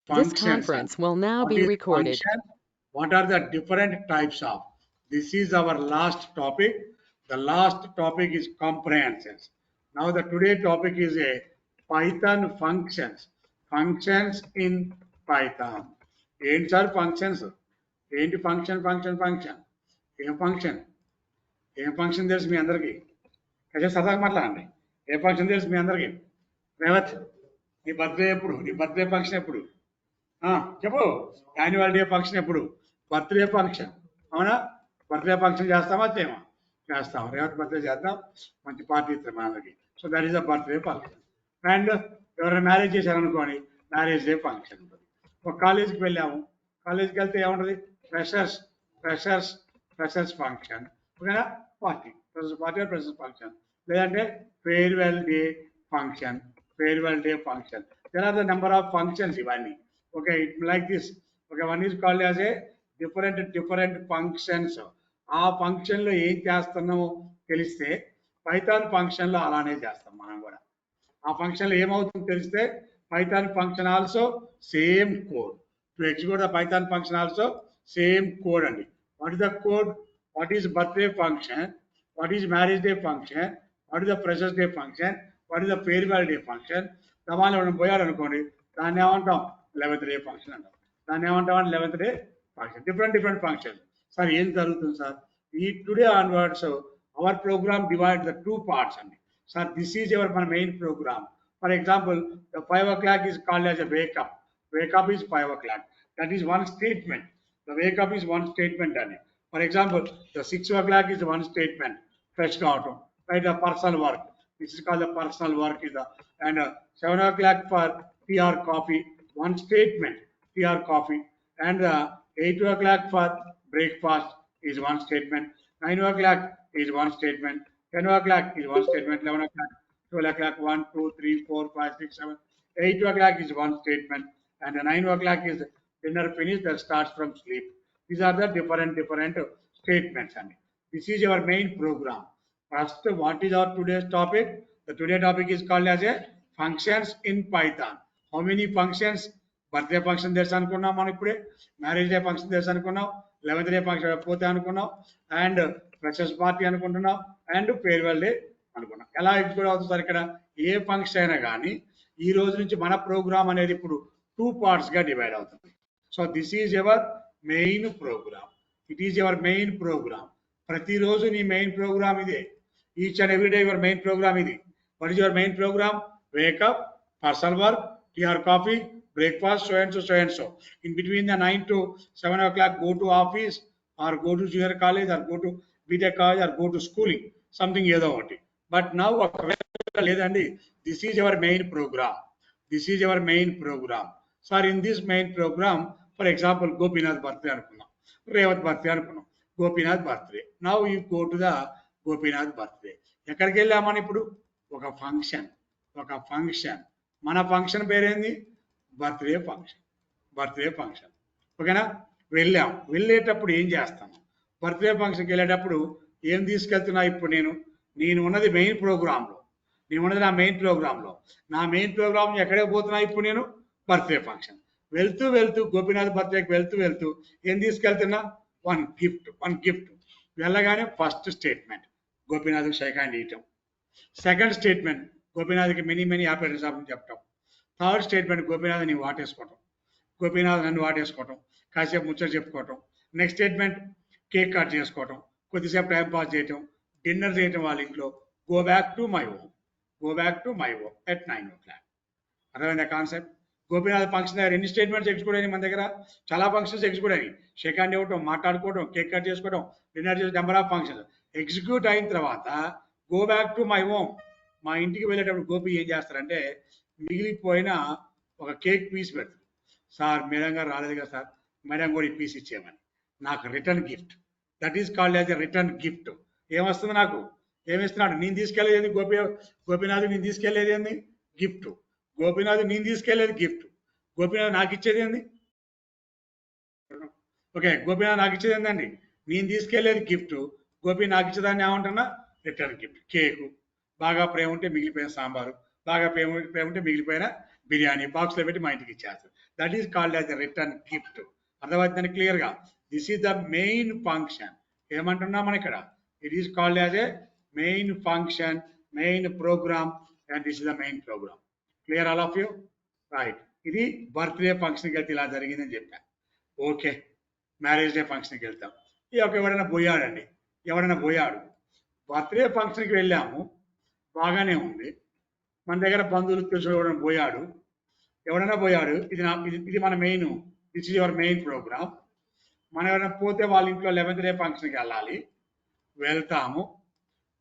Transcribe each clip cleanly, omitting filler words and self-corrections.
This functions. conference will now What be is recorded. function? What are the different types of? This is our last topic. The last topic is comprehensions. Now the today topic is a Python functions. Functions in Python. ఏంటి sir functions? ఏంటి function function function? ఏం function? ఏం function తెలుసు మీ అందరికీ? కొంచెం సరదాగా మాట్లాడండి. ఏ function తెలుసు మీ అందరికీ? రేవత్, నీ బర్త్డే ఎప్పుడు? నీ బర్త్డే ఫంక్షన్ ఎప్పుడు? చెప్పు. యాన్యువల్ డే ఫంక్షన్ ఎప్పుడు? Birthday function. అవునా? బర్త్డే ఫంక్షన్ చేస్తామా చేయమా? చేస్తాం. రేవత్ బర్త్డే చేద్దాం, మంచి పార్టీ ఇస్తాం మనకి. So that is the birthday function. And ఎవరైనా మ్యారేజ్ చేశారనుకోండి, మ్యారేజ్ డే ఫంక్షన్ ఉంటుంది. ఒక కాలేజీకి వెళ్ళాము, కాలేజీకి వెళ్తే ఏముంటుంది? Freshers freshers freshers function. ఓకేనా? Party, freshers party, freshers function. లేదంటే farewell day function, farewell day function. There are the number of functions ఇవన్నీ. Okay, it like this. Okay, one is called as a different functions. ఆ ఫంక్షన్లో ఏం చేస్తున్నామో తెలిస్తే Python ఫంక్షన్లో అలానే చేస్తాం మనం కూడా. ఆ ఫంక్షన్లో ఏమవుతుందో తెలిస్తే Python function also same code. To execute the Python function also same code అండి. What is the code? What is birthday function? What is marriage day function? What is the freshers day function? What is the farewell day function? సమానం మనం పోయారనుకోండి, దాన్ని ఏమంటాం? 11th day function అంటాం. దాన్ని ఏమంటాం? 11th day function. Different function. Sir ఏం జరుగుతుంది sir? ఈ today onwards our program divide the 2 parts అండి. సార్ దిస్ ఈజ్ ఎవర్ మన main program. For example, the 5 o'clock is called as a wake up. Wake up is 5 o'clock. That is one statement. The wake up is one statement. For example, the 6 o'clock is one statement. Fresh auto. Right, the personal work. This is called the personal work. And 7 o'clock for tea or coffee, one statement. Tea or coffee. And 8 o'clock for breakfast is one statement. 9 o'clock is one statement. 10 o'clock is one statement. 11 o'clock, 12 o'clock, 1, 2, 3, 4, 5, 6, 7, 8 o'clock is one statement, and the 9 o'clock is dinner finish that starts from sleep. These are the different statements. And this is your main program. First, what is our today's topic? The today topic is called as a functions in Python. How many functions? Birthday function తెలుసు అనుకున్నాం మనం ఇప్పుడే. Marriage day function తెలుసు అనుకున్నాం. 11th day function పోతే అనుకున్నాం. And freshers party అనుకుంటున్నాం. And farewell day అనుకున్నాం. ఎలా ఎగ్జిక్యూట్ అవుతుంది సార్? ఇక్కడ ఏ ఫంక్షన్ అయినా కానీ ఈ రోజు నుంచి మన ప్రోగ్రామ్ అనేది ఇప్పుడు 2 parts గా డివైడ్ అవుతుంది. So this is ever main program. It is ever main program. ప్రతిరోజు నీ మెయిన్ ప్రోగ్రామ్ ఇదే. Each and every day your main program ఇది. What is your main program? Wake up, personal work, tea or coffee, breakfast, so and so, so and so. In between the 9 to 7 o'clock, go to office or go to junior college or go to BTech college or go to schooling, something ఏదో ఒకటి. But now ఒకవేళ లేదండి, this is our main program. This is our main program. Sir in this main program, for example Gopinath birthday అనుకున్నాం, Revath birthday అనుకున్నాం, Gopinath birthday. Now you go to the Gopinath birthday. ఎక్కడికి వెళ్ళామని ఇప్పుడు? ఒక ఫంక్షన్. మన ఫంక్షన్ పేరేంది? Birthday function. Birthday function. ఓకేనా? వెళ్ళాం. వెళ్ళేటప్పుడు ఏం చేస్తాము? బర్త్డే ఫంక్షన్కి వెళ్ళేటప్పుడు ఏం తీసుకెళ్తున్నా? ఇప్పుడు నేను ఉన్నది మెయిన్ ప్రోగ్రాంలో. నేను ఉన్నది నా మెయిన్ ప్రోగ్రాంలో. నా మెయిన్ ప్రోగ్రామ్ ఎక్కడికి పోతున్నా? ఇప్పుడు నేను బర్త్డే ఫంక్షన్. వెళ్తూ గోపీనాథ్ బర్త్డేకి వెళ్తూ ఏం తీసుకెళ్తున్నా? One gift. వెళ్ళగానే ఫస్ట్ స్టేట్మెంట్ గోపీనాథ్కి షేక్ హ్యాండ్ ఇవ్వటం. సెకండ్ స్టేట్మెంట్ గోపీనాథ్కి మెనీ హ్యాపీ రిటర్న్స్ ఆఫ్ చెప్పటం. థర్డ్ స్టేట్మెంట్ గోపీనాథ్ నీ వాటేసుకోవటం. గోపీనాథ్ నన్ను వాటేసుకోవటం, కాసేపు ముచ్చట చెప్పుకోవటం. నెక్స్ట్ స్టేట్మెంట్ కేక్ కట్ చేసుకోవటం, కొద్దిసేపు టైం పాస్ చేయటం, డిన్నర్ చేయటం వాళ్ళ ఇంట్లో. Go back to my home at 9 o'clock. అర్థమైందా కాన్సెప్ట్? గోపీనాథ్ ఫంక్షన్ దగ్గర ఎన్ని స్టేట్మెంట్స్ ఎగ్జిక్యూట్ అయినాయి? మన దగ్గర చాలా ఫంక్షన్స్ ఎగ్జిక్యూట్ అయినాయి. షేక్ హ్యాండ్ ఇవ్వటం, మాట్లాడుకోవడం, కేక్ కట్ చేసుకోవడం, డిన్నర్ చేసే నెంబర్ ఆఫ్ ఫంక్షన్స్ ఎగ్జిక్యూట్ అయిన తర్వాత go back to my home. మా ఇంటికి వెళ్ళేటప్పుడు గోపి ఏం చేస్తారంటే మిగిలిపోయిన ఒక కేక్ పీస్ పెడతారు. సార్ మేడం గారు రాలేదు కదా సార్, మేడం కూడా ఈ పీస్ ఇచ్చేయమని. నాకు return gift. That is called as a return gift. ఏమొస్తుంది నాకు? ఏమిస్తున్నాడు? నేను తీసుకెళ్లేది గోపీనాథ్ నేను తీసుకెళ్లేది ఏంది? గిఫ్ట్. గోపీనాథ్ నేను తీసుకెళ్లేది గిఫ్ట్. గోపీనాథ్ నాకు ఇచ్చేది ఏంది? ఓకే, గోపీనాథ్ నాకు ఇచ్చేది ఏందండి? నేను తీసుకెళ్లేది గిఫ్ట్. గోపి నాకు ఇచ్చేదాన్ని ఏమంటున్నా? Return gift. కేకు. బాగా ప్రేమ ఉంటే మిగిలిపోయిన సాంబారు, బాగా ప్రేమ ఉంటే మిగిలిపోయిన బిర్యానీ బాక్స్లో పెట్టి మా ఇంటికి ఇచ్చేస్తారు. That is called as a return gift. అర్థమవుతుందని క్లియర్గా. This is the main function. ఏమంటున్నాం మనం ఇక్కడ? It is called as a main function, main program, and this is the main program. Clear all of you? Right. ఇది birthday ఫంక్షన్కి వెళ్తే ఇలా జరిగిందని చెప్పాను. ఓకే, మ్యారేజ్ డే ఫంక్షన్కి వెళ్తాం. ఎవరైనా పోయాడండి, ఎవరైనా పోయాడు. బర్త్డే ఫంక్షన్కి వెళ్ళాము, బాగానే ఉంది. మన దగ్గర బంధువులు తెలుసు ఎవరైనా పోయాడు, ఎవరైనా పోయాడు. ఇది మన main, this is your main program. మనం ఎవరైనా పోతే వాళ్ళ ఇంట్లో 11th డే ఫంక్షన్కి వెళ్ళాలి. వెళ్తాము.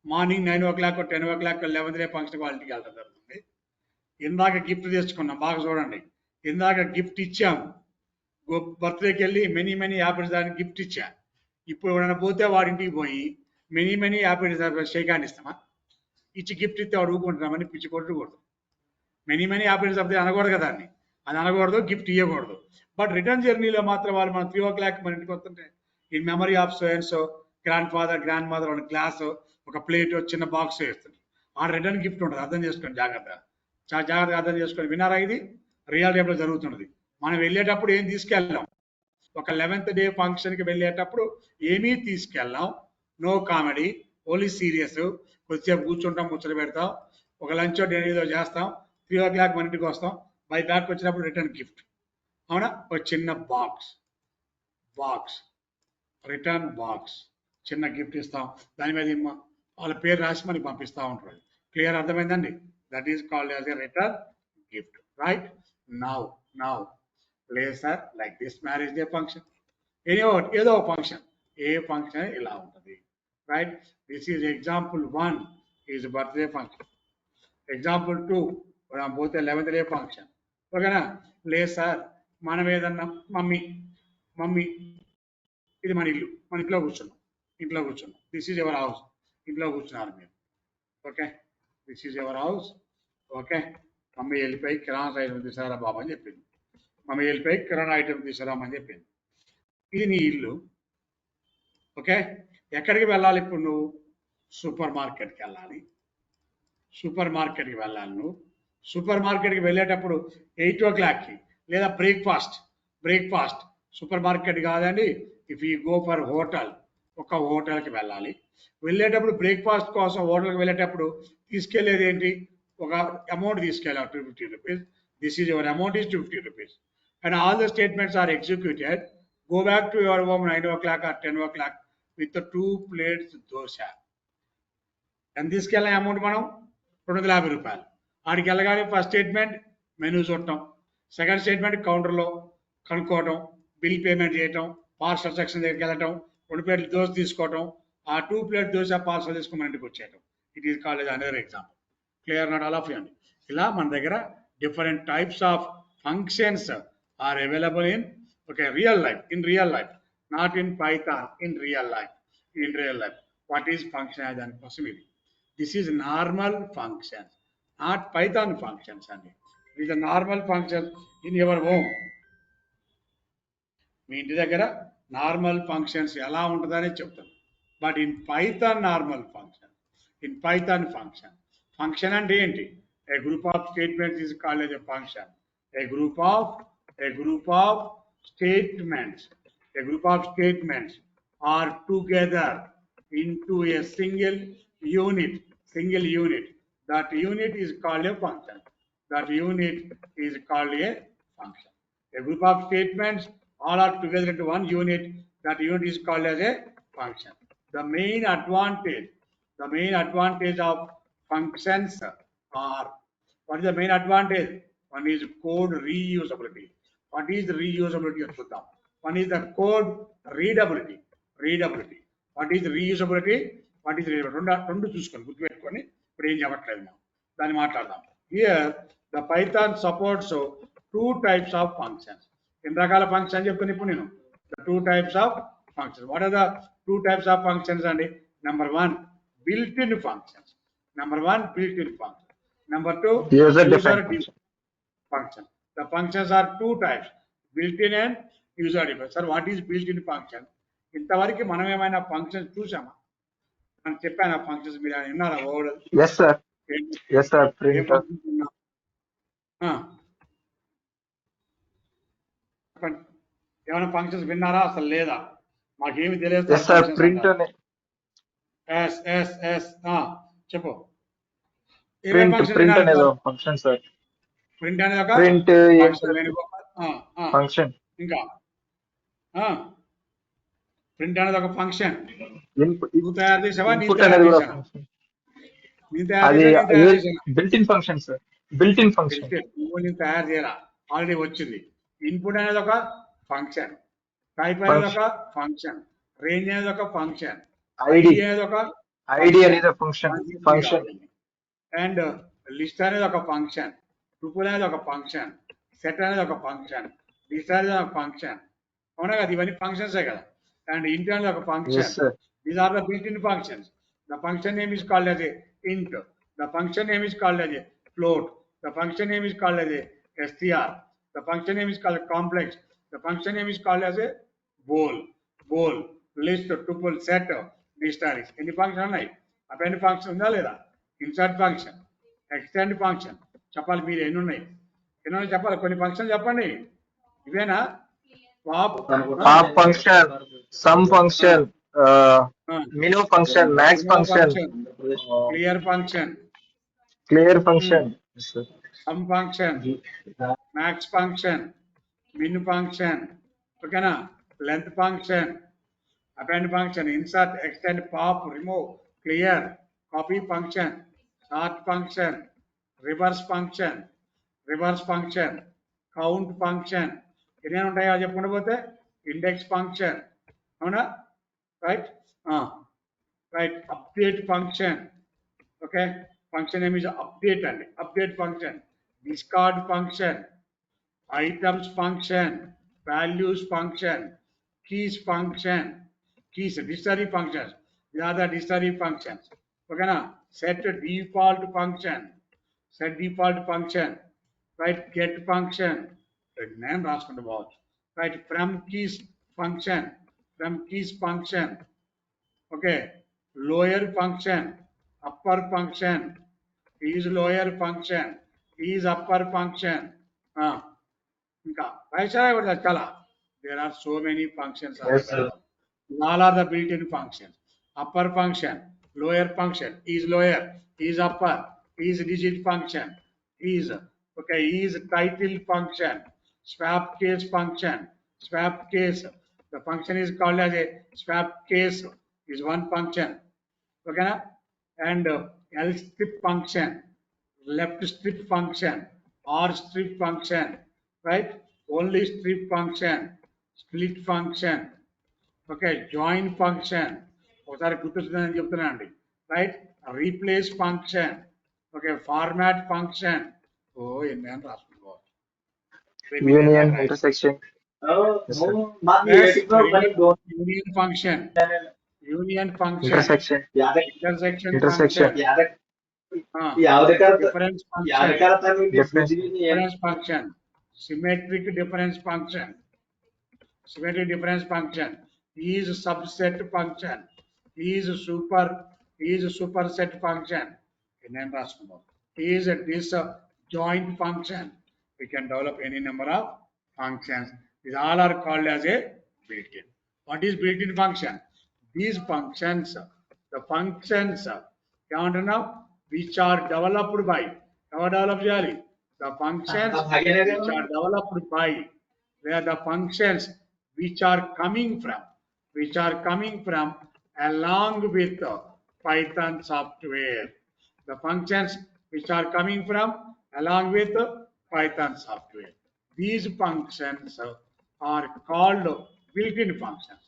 Morning 9 o'clock 10 o'clock 11th day ఫంక్షన్కి వాళ్ళ ఇంటికి వెళ్ళడం జరుగుతుంది. ఇందాక గిఫ్ట్ తెచ్చుకున్నాం, బాగా చూడండి. ఇందాక గిఫ్ట్ ఇచ్చాము, బర్త్డేకి వెళ్ళి మెనీ హ్యాపీ దానికి గిఫ్ట్ ఇచ్చా. ఇప్పుడు ఎవరైనా పోతే వాడింటికి పోయి మెనీ హ్యాపీ షేక్ హ్యాండ్ ఇస్తామా? ఇచ్చి గిఫ్ట్ ఇస్తే వాడు ఊరుకుంటున్నామని పిచ్చి కొట్టకూడదు. మెనీ హ్యాపీ అప్పుడు అనకూడదు కదా, దాన్ని అది అనకూడదు, గిఫ్ట్ ఇవ్వకూడదు. బట్ రిటర్న్ జర్నీలో మాత్రం వాళ్ళు మనం 3 o'clock మన ఇంటికి వస్తుంటే in memory of so and so grand father grand mother ఒక గ్లాస్, ఒక ప్లేట్, చిన్న బాక్స్ వేస్తుంది. ఆ రిటర్న్ గిఫ్ట్ ఉంటుంది. అర్థం చేసుకోండి జాగ్రత్తగా, చాలా జాగ్రత్తగా అర్థం చేసుకొని. విన్నారా? ఇది రియల్ లైఫ్లో జరుగుతున్నది. మనం వెళ్ళేటప్పుడు ఏం తీసుకెళ్ళాం? ఒక 11th డే ఫంక్షన్కి వెళ్ళేటప్పుడు ఏమీ తీసుకెళ్ళాం. No comedy, only serious. కొద్దిసేపు కూర్చుంటాం, ముచ్చట పెడతాం, ఒక లంచ్ డిన్నర్ ఏదో చేస్తాం, 3 o'clock మన ఇంటికి వస్తాం. బై బ్యాక్ వచ్చినప్పుడు రిటర్న్ గిఫ్ట్. అవునా? ఒక చిన్న బాక్స్ రిటర్న్ బాక్స్, చిన్న గిఫ్ట్ ఇస్తాం. దాని మీద వాళ్ళ పేరు రాసి మనకి పంపిస్తూ ఉంటారు. క్లియర్? అర్థమైందండి? That is called as a return gift. Right? Now లేదు sir, like this marriage day function, ఏదో ఫంక్షన్, ఏ ఫంక్షన్ ఇలా ఉంటుంది. Right? This is example 1 is birthday function. Example 2 మనం పోతే 11th డే ఫంక్షన్. ఓకేనా? లేదు సార్, మనం ఏదన్నా మమ్మీ ఇది మన ఇల్లు, మన ఇంట్లో కూర్చున్నాం. దిస్ ఈజ్ ఎవర్ హౌస్, ఇంట్లో కూర్చున్నారు మీరు. Okay, this is ever house. Okay, mummy వెళ్ళిపోయి కిరాణా ఐటమ్ తీసుకురా బాబు అని చెప్పింది. మమ్మీ వెళ్ళిపోయి కిరాణా ఐటమ్ తీసుకురామని చెప్పింది. ఇది నీ ఇల్లు. ఓకే, ఎక్కడికి వెళ్ళాలి ఇప్పుడు? నువ్వు సూపర్ మార్కెట్కి వెళ్ళాలి. నువ్వు సూపర్ మార్కెట్కి వెళ్ళేటప్పుడు 8 o'clockకి లేదా బ్రేక్ఫాస్ట్ సూపర్ మార్కెట్ కాదండి. If you go for hotel, ఒక హోటల్కి వెళ్ళాలి. వెళ్ళేటప్పుడు బ్రేక్ఫాస్ట్ కోసం హోటల్కి వెళ్ళేటప్పుడు తీసుకెళ్లేది ఏంటి? ఒక అమౌంట్ తీసుకెళ్ళాలి, 250 rupees. This is your amount is 250 rupees. And all the statements are executed. Go back to your home 9 o'clock or 10 o'clock with 2 plates dosa. ఎంత తీసుకెళ్ళిన అమౌంట్ మనం? 250 రూపాయలు. ఆడికి వెళ్ళగానే ఫస్ట్ స్టేట్మెంట్ మెనూ చూడటం, సెకండ్ స్టేట్మెంట్ కౌంటర్లో కనుక్కోవటం, బిల్ పేమెంట్ చేయటం, పార్సల్ సెక్షన్ దగ్గరికి వెళ్ళటం, 2 ప్లేట్లు దోశ తీసుకోవటం, ఆ 2 plate దోశ పార్సల్ తీసుకుని మన ఇంటికి వచ్చేయటం. It is called another example. Clear? Not all of you అండి. ఇలా మన దగ్గర different types of functions are available in real life, not in Python, in real life. What is function అనే దానికోసం ఇది. This is normal functions, not Python functions. And it is a normal function in your home. మీ ఇంటి దగ్గర normal functions ఎలా ఉంటుందని చెప్తాను. But in Python normal function అంటే ఏంటి? A group of statements is called as a function. A group of statements are together into a single unit. That unit is called a function. A group of statements all are together into one unit. That unit is called as a function. The main advantage of functions are, what is the main advantage? One is code reusability. What is reusability? One is the code readability. What is reusability? రెండు చూసుకొని గుర్తుపెట్టుకొని ఇప్పుడు ఏం చెప్పట్లేదు మనం, దాన్ని మాట్లాడదాం. Here the Python supports 2 types of functions. ఎన్ని రకాల ఫంక్షన్ చెప్తాను ఇప్పుడు నేను? The 2 types of functions. What are the 2 types of functions అండి? Number 1 built-in functions. Number 2 user-defined function. The functions are 2 types, built-in and user-defined. Sir, what is built-in function? ఇంతవరకు మనం ఏమైనా functions చూసామా? మనం చెప్పాను ఫంక్షన్స్, మీరు విన్నారా? Yes sir. చెప్పండి. ఏమైనా ఫంక్షన్స్ విన్నారా? అసలు లేదా? మాకేమి తెలియదు yes sir, print yes yes yes చెప్పు. ఏమేం ప్రింట్ ఫంక్షన్ ప్రింట్ వినాలి అనేది సార్? ఒక ఫంక్షన్ సార్. ప్రింట్ అనేది ఒక ప్రింట్ ఫంక్షన్. వేణుగోపాల్ ఫంక్షన్. ఇంకా ప్రింట్ అనేది ఒక ఫంక్షన్. నువ్వు తయారు చేసావా? నేను ఇన్పుట్ తయారు అనేది కూడా చేశాను. ఫంక్షన్. నేను తయారు అది చేశాను, నేను తయారు చేశాను. Built in function sir, built in function. నువ్వు నేను తయారు చేయాలా, ఆల్రెడీ వచ్చింది. ఇన్పుట్ అనేది ఒక ఫంక్షన్, టైప్ అనేది ఒక ఫంక్షన్, రేంజ్ అనేది ఒక ఫంక్షన్, ఐడి అనేది ఒక ఐడి అనేది ఫంక్షన్ ఫంక్షన్. అండ్ లిస్ట్ అనేది ఒక ఫంక్షన్, ట్రిపుల్ అనేది ఒక ఫంక్షన్, సెట్ అనేది ఒక ఫంక్షన్, లిస్ట్ అనేది ఒక ఫంక్షన్. అవునా కదా? ఇవన్నీ ఫంక్షన్సే కదా. అండ్ ఇంట్ అనేది ఒక function. These are the built in functions. The function name is called as a int. The function name is called as a float. The function name is called as a str. The function name is called complex. The function name is called as a bool, list, tuple, set, dictionaries. ఎన్ని function ఉన్నాయి? అప్పుడు function ఉందా లేదా? Insert function, extend function. చెప్పాలి మీరు ఎన్ని ఉన్నాయి, ఎన్ని చెప్పాలి. కొన్ని ఫంక్షన్ చెప్పండి. ఇవేనా? Pop function, sum function, min function, max function, clear function, clear function, sum function, max function, min function. ఓకేనా? Length function, append function, insert, extend, pop, remove, clear, copy function, sort function, reverse function, count function. ఎన్ని ఉంటాయో చెప్పుకుంటూ పోతే index function. అవునా? Right right. Update function. Okay, function name is update అండి. Update function, discard function, items function, values function, keys function, keys dictionary functions. these are the dictionary functions. ఓకేనా? Set default function, right. Get function, name రాసుకుంటూ పోవచ్చు. Right. From keys function, okay. Lower function, upper function, is lower function, is upper function. ఇంకా write చాలా. There are so many functions. All are the built-in functions. Upper function, lower function, is lower, is upper, is digit function, is okay, is title function, swap case function, swap case. The function is called as a swap case, is one function. Okay, and L strip function, left strip function, R strip function, right? Only strip function, split function. Okay, join function. ఒకసారి గుర్తుందని చెప్తున్నా అండి. Right. Replace function, okay. Format function. ఎన్ని అని రాసుకోవచ్చు. Union intersection, union function, intersection, difference function, symmetric difference function, is subset function, is superset function. Is disjoint function. We can develop any number of functions. These all are called as a built-in. What is built-in function? These functions, the functions which are developed by, the functions which are developed by, they are the functions which are coming from along with Python software. The functions which are coming from along with Python software. These functions are called built-in functions.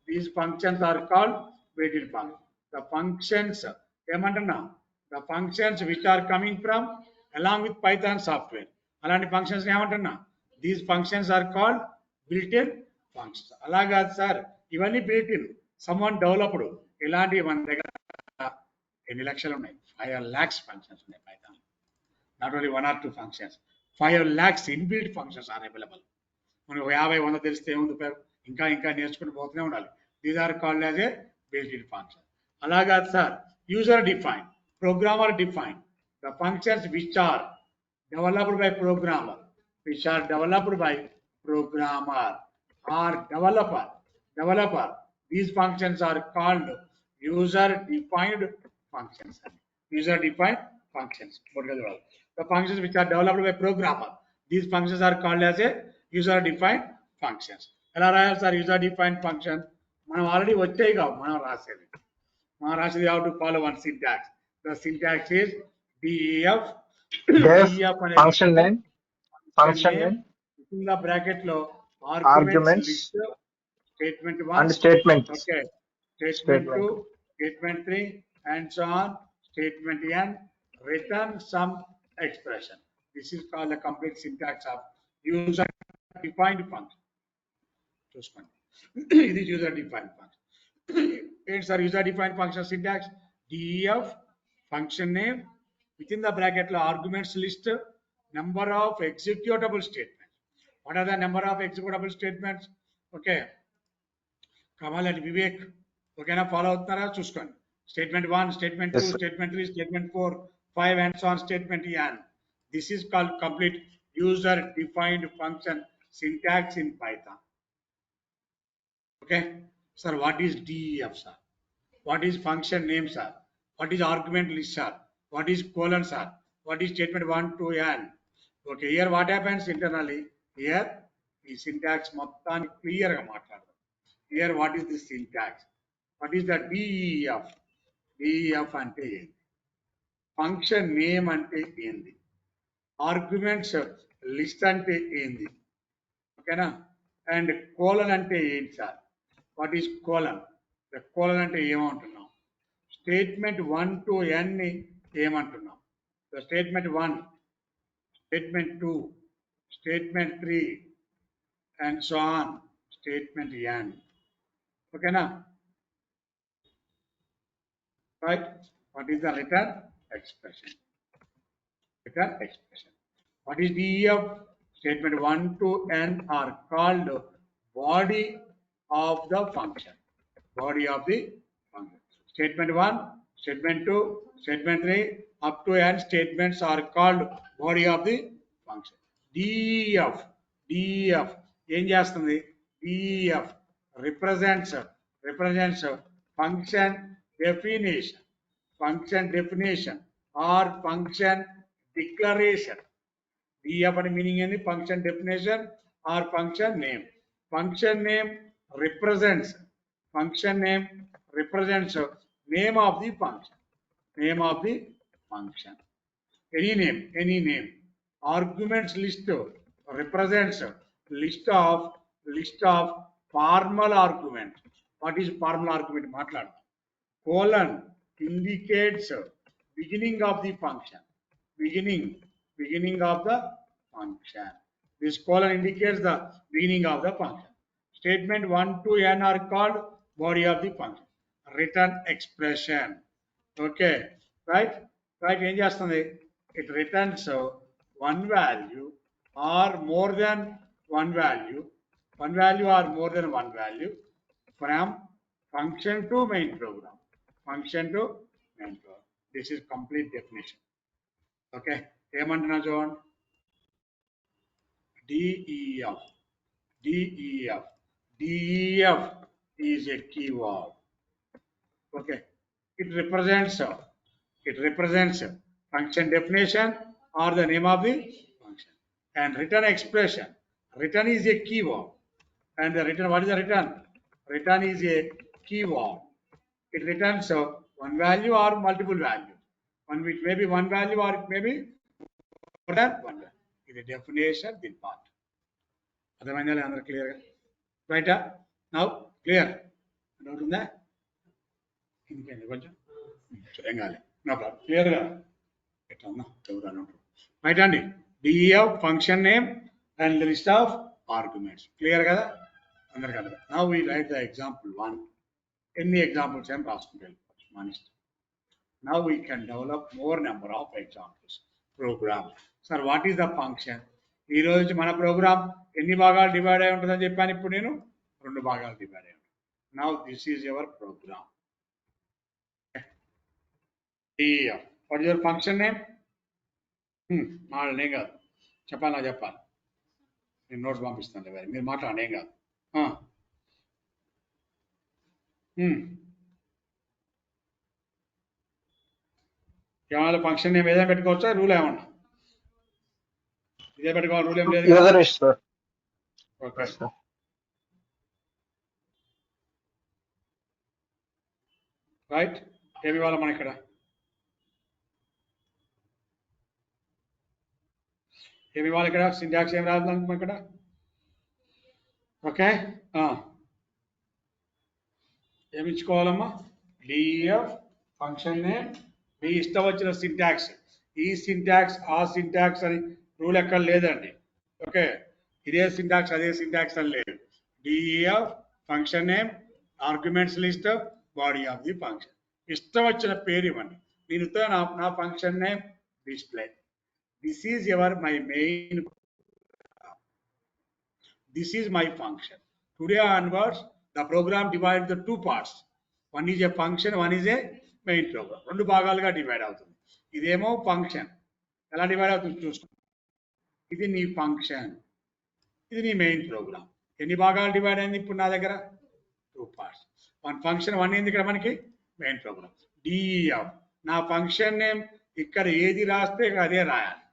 These functions are called built-in functions. The functions, the functions which are coming from along with Python software. అలాంటి functions ఏమంటున్నా? These functions are called built-in functions. అలాగా sir, ఇవన్నీ built-in, someone developed. ఇలాంటివి మన దగ్గర ఎన్ని లక్షలు ఉన్నాయి? 5 lakhs functions ఉన్నాయి Python. Not only 1 or 2 functions, 5 lakhs inbuilt functions are available. మనకు 50-100 తెలిస్తే ఏముంది పేరు, ఇంకా నేర్చుకుని పోతూనే ఉండాలి. These are called as a built in function. అలాగా సార్, user define, programmer define. The functions which are developed by programmer, which are developed by programmer or developer. These functions are called user-defined functions. User-defined functions. The functions which are developed by programmer. These functions are called as a user-defined functions. LRIs are user-defined function. మనం already వచ్చాయి కావు మనం రాసేది. మనం రాసేది how to follow one syntax. The syntax is DEF. Def, DEF అనే function name, in the bracket లో arguments, list, statement 1 and statements. okay, statement 2, statement 3 and so on, statement n, return some expression. This is called the complete syntax of user defined function. చూసుకోండి ఇది user defined function. It's our user defined function syntax. DEF, function name, within the bracket lo arguments list, number of executable statements. What are the number of executable statements? Okay, Kamal and Vivek, okay na follow అవుతున్నారా చూసుకోండి. Statement 1, statement 2, statement 3, statement 4, 5 and so on, statement n. This is called complete user defined function syntax in Python. Okay, sir, what is DEF, sir? What is function name, sir? What is argument list, sir? What is colon, sir? What is statement 1 to n? Okay, here what happens internally? Here the syntax మొత్తాన్ని clear గా మాట్లాడదాం. Here what is the syntax? What is the DEF? DEF అంటే ఏంది? Function name అంటే ఏంది? Arguments list అంటే ఏంది? ఓకేనా? అండ్ కోలన్ అంటే ఏంటి సార్? What is colon? కోలన్ అంటే ఏమంటున్నాం? స్టేట్మెంట్ 1 to n ని ఏమంటున్నాం? Statement 1, statement 2, statement 3 and so on, statement n. ఓకేనా? Right. What is the return expression? Return expression. What is DEF? Statement 1 to n are called body of the function. Body of the function. Statement 1, statement 2, statement 3, up to n statements are called body of the function. DEF ఏం చేస్తుంది? DEF represents function definition or function declaration. DEF and meaning any function definition or function name. Function name represents name of the function. Any name. Arguments list represents list of formal argument. What is formal argument? మాట్లాడు. Colon indicates beginning of the function. Beginning of the function. This colon indicates the beginning of the function. Statement 1 to n are called body of the function. Return expression. Okay, right? ఏం చేస్తుంది? It returns one value or more than one value or more than one value from function to main program. This is complete definition. Okay, ఏమంటున్నా చూడండి. DEF is a keyword. Okay, it represents function definition or the name of the function. And return expression. Return is a keyword. And the return, what is the return? Return is a keyword. It returns one value or multiple values. One which may be one value or it may be more than one value. Is a definition in part. అర్థమైందా అందరూ క్లియర్గా? రైటా? Now clear? Doubt ఉందా? ఇంకేంటి కొంచెం ఏం కాలే, no problem, క్లియర్గా ఎట్లా ఉన్నా ఎవరు అని ఉంటారు. రైట్ అండి. DEF function name and list of arguments. Clear కదా అందరు కదా? Now we write the example 1. ఎన్ని ఎగ్జాంపుల్స్ అని రాసుకుంటూ వెళ్ళిపోవచ్చు మన ఇష్టం. Now we can develop more number of examples. Program. Sir, what is the function? ఈ రోజు మన ప్రోగ్రామ్ ఎన్ని భాగాలు డివైడ్ అయి ఉంటుందని చెప్పాను. ఇప్పుడు నేను 2 భాగాలు డివైడ్ అయి ఉంటుంది. Now this is your program. DEF. What is your function name? మాడలే కాదు, చెప్పాలి. నేను నోట్స్ పంపిస్తాను వేరే మీరు మాట్లాడండి ఏం కాదు. ఏమైనా ఫంక్షన్ నేమ్ ఏదైనా పెట్టుకోవచ్చా? రూల్ ఏమన్నా ఇదే పెట్టుకోవాలి, రూల్ ఏం లేదు కదా? User sir. Okay, right. ఏమి ఇవ్వాలి మనం ఇక్కడ? ఏమి ఇవ్వాలి ఇక్కడ? సింటాక్స్ ఏం రాదు మనం ఇక్కడ. ఓకే, ఏమి ఇచ్చుకోవాలమ్మా? డిఎఫ్ ఫంక్షన్ నేమ్, మీ ఇష్టం వచ్చిన సింటాక్స్, ఈ సింటాక్స్ ఆ సింటాక్స్ అని రూల్ ఎక్కడ లేదండి. ఓకే, ఇదే సింటాక్స్ అదే సింటాక్స్ అని లేదు. DF function name, arguments list, body of the function. ఇష్టం వచ్చిన పేరు ఇవ్వండి. దీనితో నా function name display. This is my main, this is my function. Today onwards, the program divided into two parts. One is a function, one is a main program. రెండు భాగాలుగా divide అవుతుంది. ఇదేమో ఫంక్షన్, ఎలా డివైడ్ అవుతుంది చూసుకో. ఇది నీ function, ఇది నీ మెయిన్ ప్రోగ్రామ్. ఎన్ని భాగాలు డివైడ్ అయింది ఇప్పుడు నా దగ్గర? 2 parts. వన్ ఫంక్షన్, వన్ ఏంది ఇక్కడ మనకి? Main program. డిఎఫ్ నా ఫంక్షన్ నేమ్ ఇక్కడ ఏది రాస్తే అదే రాయాలి.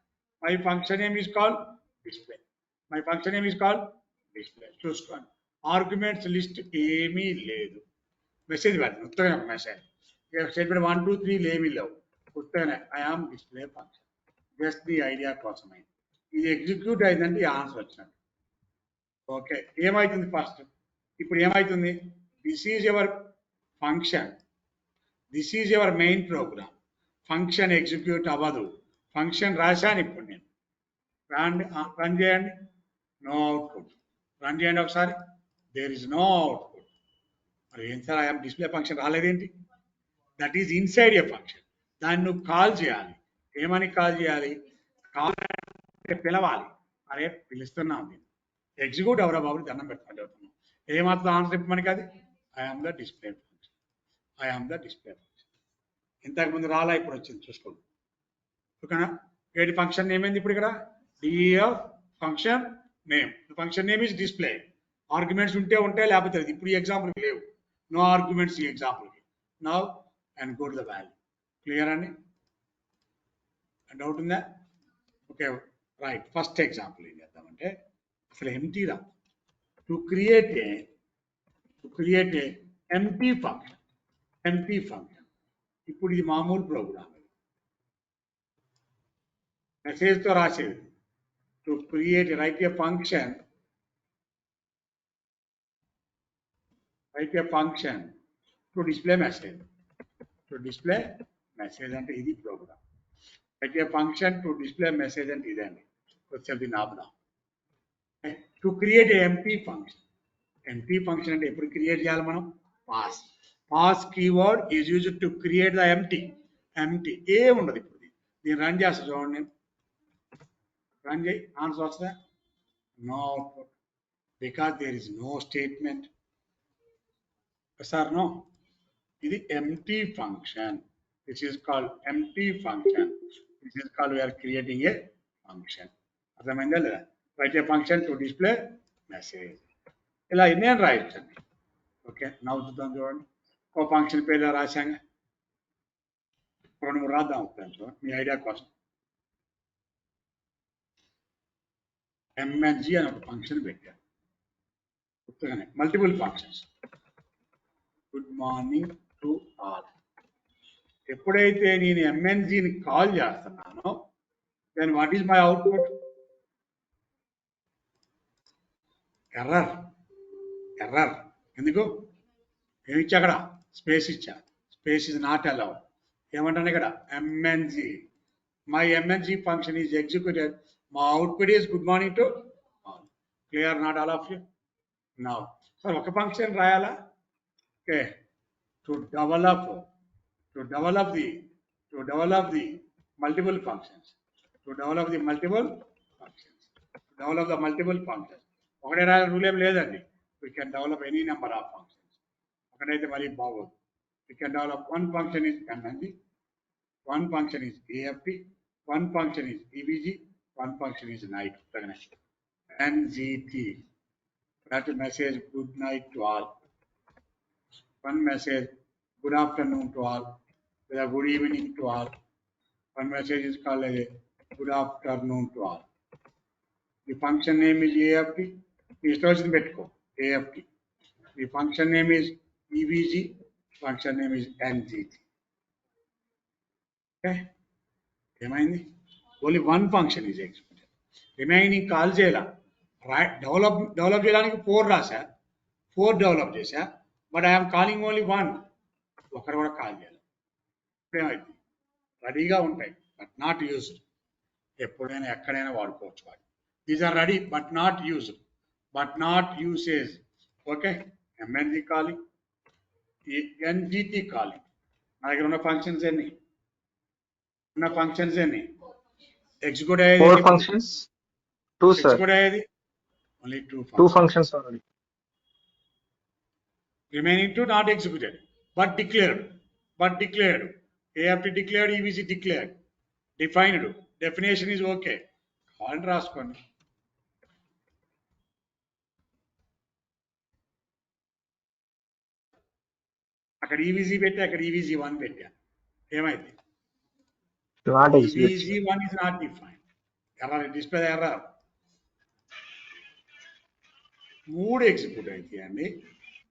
My function name is called display. My function name is called display. చూసుకోండి, ఆర్గ్యుమెంట్స్ లిస్ట్ ఏమీ లేదు. మెసేజ్ పెడతాను ఉత్తగా, మెసేజ్ స్టేట్మెంట్ 1 2 3 ఏమీ లేవు. ఉత్తగానే I am display function. Just the idea కోసమే. ఇది ఎగ్జిక్యూట్ అయిందంటే ఈ ఆన్సర్ వచ్చినట్టు. ఓకే, ఏమవుతుంది ఫస్ట్? ఇప్పుడు ఏమవుతుంది? This is your function, this is your main program. Function execute అవ్వదు. ఫంక్షన్ రాశాను ఇప్పుడు నేను. రన్ చేయండి, నో అవుట్పుట్. రన్ చేయండి ఒకసారి, దేర్ ఇస్ నో అవుట్పుట్. మరి ఏం సార్ ఐఎమ్ డిస్ప్లే ఫంక్షన్ రాలేదేంటి? That is inside a function. దాన్ని నువ్వు కాల్ చేయాలి. ఏమని కాల్ చేయాలి? కాల్ అంటే పిలవాలి. అరే పిలుస్తున్నావు, నేను ఎగ్జిక్యూట్ అవరా బాబు, దండం పెట్టుకుంటూ అవుతున్నావు. ఏమాత్రం ఆన్సర్ ఇప్పుడు మనకి అది I'm the display function, I'm the display function. ఇంతకుముందు రాలా, ఇప్పుడు వచ్చింది చూసుకోండి. ఓకేనా? ఏది ఫంక్షన్ నేమ్ ఏంది ఇప్పుడు ఇక్కడ? DF function name. Function name is display. Arguments ఉంటే ఉంటాయి, లేకపోతే లేదు. ఇప్పుడు ఈ ఎగ్జాంపుల్ లేవు, నో ఆర్గ్యుమెంట్స్ ఈ ఎగ్జాంపుల్కి. Now and go to the value. Clear అండి? డౌట్ ఉందా? Okay, right. ఫస్ట్ ఎగ్జాంపుల్ ఏం చేద్దామంటే అసలు ఎంటీ రా. To create a empty function. Empty function ఇప్పుడు ఇది మామూలు ప్రోగ్రామ్, మెసేజ్తో రాసేది. To create, write a function, write a function to display message. To display message అంటే ఇది program. Write a function to display message అంటే ఇదండి. కొంచెం దీన్ని ఆపుదాం. To create a empty function. Empty function అంటే ఎప్పుడు క్రియేట్ చేయాలి మనం? Pass. Pass keyword is used to create the empty. Empty ఏం ఉండదు. ఇప్పుడు దీన్ని రన్ చేస్తా చూడండి. నేను రన్ చేయి, ఆన్సర్ వస్తుందా? No output, because there is no statement. Sir no, ఇది empty function. This is called empty function. This is called we are creating a function. అర్థమైందా లేదా? Write a function to display message. ఇలా ఎన్ని రాయొచ్చండి. Okay, నవ్వుతుందాం చూడండి. ఒక function పేరు రాశాంగా, 2 3 రాద్దాం చూడండి మీ ఐడియా కోసం. ఎంఎన్జి అని ఒక ఫంక్షన్ పెట్టాను. గుర్తుగానే multiple functions. Good morning to all. ఎప్పుడైతే నేను ఎంఎన్జిని కాల్ చేస్తున్నానో then what is my output? Error. Error ఎందుకు? ఏమి ఇచ్చా అక్కడ? స్పేస్ ఇచ్చా. Space is not allowed. ఏమంటాను ఇక్కడ? MNG, my MNG function is executed. మా output is good morning to all. Clear? Not all of you? Now sir ఒక function రాయాలా? Okay, to develop the multiple functions. To develop the multiple functions. Develop the multiple functions. ఒకటే రాయాలి, rule ఏం లేదండి. We can develop any number of functions. ఒకటైతే మరీ బాగోదు. We can develop one function is MNG, one function is AFP, one function is EBG, one function is night. NGT. That message good night to all. One message good afternoon to all. Good evening to all. One message is called a good afternoon to all. The function name is AFT. The instruction betko AFT. The function name is EVG. Function name is NGT. Okay. Only one function is executed. Remaining call jela. Right. Develop jela 4 rasa. 4 develop jesa. But I am calling only one. ఒకరు కూడా call చేయాలి ఏమైంది రెడీగా ఉంటాయి but not used ఎప్పుడైనా ఎక్కడైనా వాడుకోవచ్చు వాటి these are ready but not used but not usage okay MNG calling NGT calling నా దగ్గర ఉన్న ఫంక్షన్స్ ఎన్ని ఎగ్జిక్యూట్ అయ్యేది 4 functions. 2 sir. ఎగ్జిక్యూట్ అయ్యేది only 2 functions already. Remaining 2 not executed, but declared. AFT declared, EVC declared. Defined. Definition is okay. కావాలంటే రాసుకోండి అక్కడ ఈవీజీ పెట్టి అక్కడ ఈవీజీ 1 పెట్టా ఏమైంది Not executed. ఈవీజీ 1 is not defined. Error display error 3 execute అవుతాయండి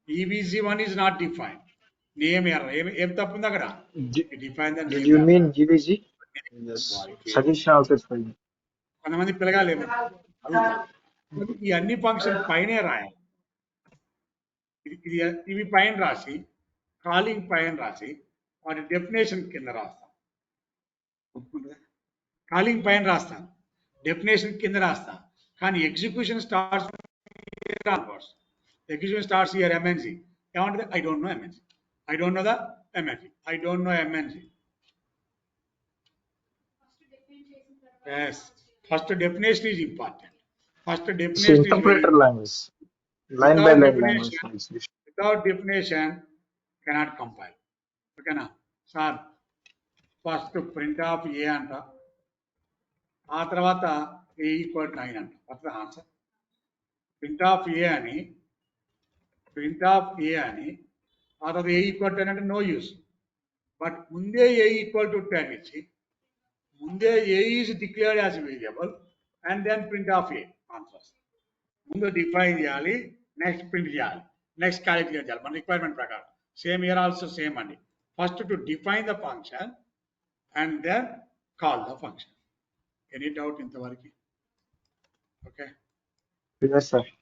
EVG1 is not defined. Name error. ఏం తప్పు ఉంది అక్కడ define the Did you mean GVG? Yes. Suggestion also is fine. కొంతమంది పిల్లగాలు ఏమో అడుగుతారు ఈ అన్ని ఫంక్షన్ పైనే రాయాలి ఇవి పైన రాసి కాలింగ్ పైన రాసి వాటి డెఫినేషన్ కింద రాస్తాం కాలింగ్ పైన రాస్తాం డెఫినేషన్ కింద రాస్తాం కానీ execution starts execution starts here MNC. I don't know MNC. I don't know the MNC. I don't know MNC. Yes. First definition is important. First It's definition interpreter language. Line by line language. Without definition, cannot compile. Okay na? Sir, first print of A anta. ఆ తర్వాత A equal to 9 anta. What's the answer? Print of A అని print of a అని ఆ తర్వాత a equal to అంటే no use but ముందే a equal to 10 ఇచ్చి ముందే a is declared as variable and then print of a answers ముందు define చేయాలి నెక్స్ట్ ప్రింట్ చేయాలి నెక్స్ట్ క్యాలిక్యులేట్ చేయాలి మన రిక్వైర్మెంట్ ప్రకారం సేమ్ ఇయర్ ఆల్సో సేమ్ అండి first to define the function and then call the function any doubt ఇంతవరకు okay Yes sir.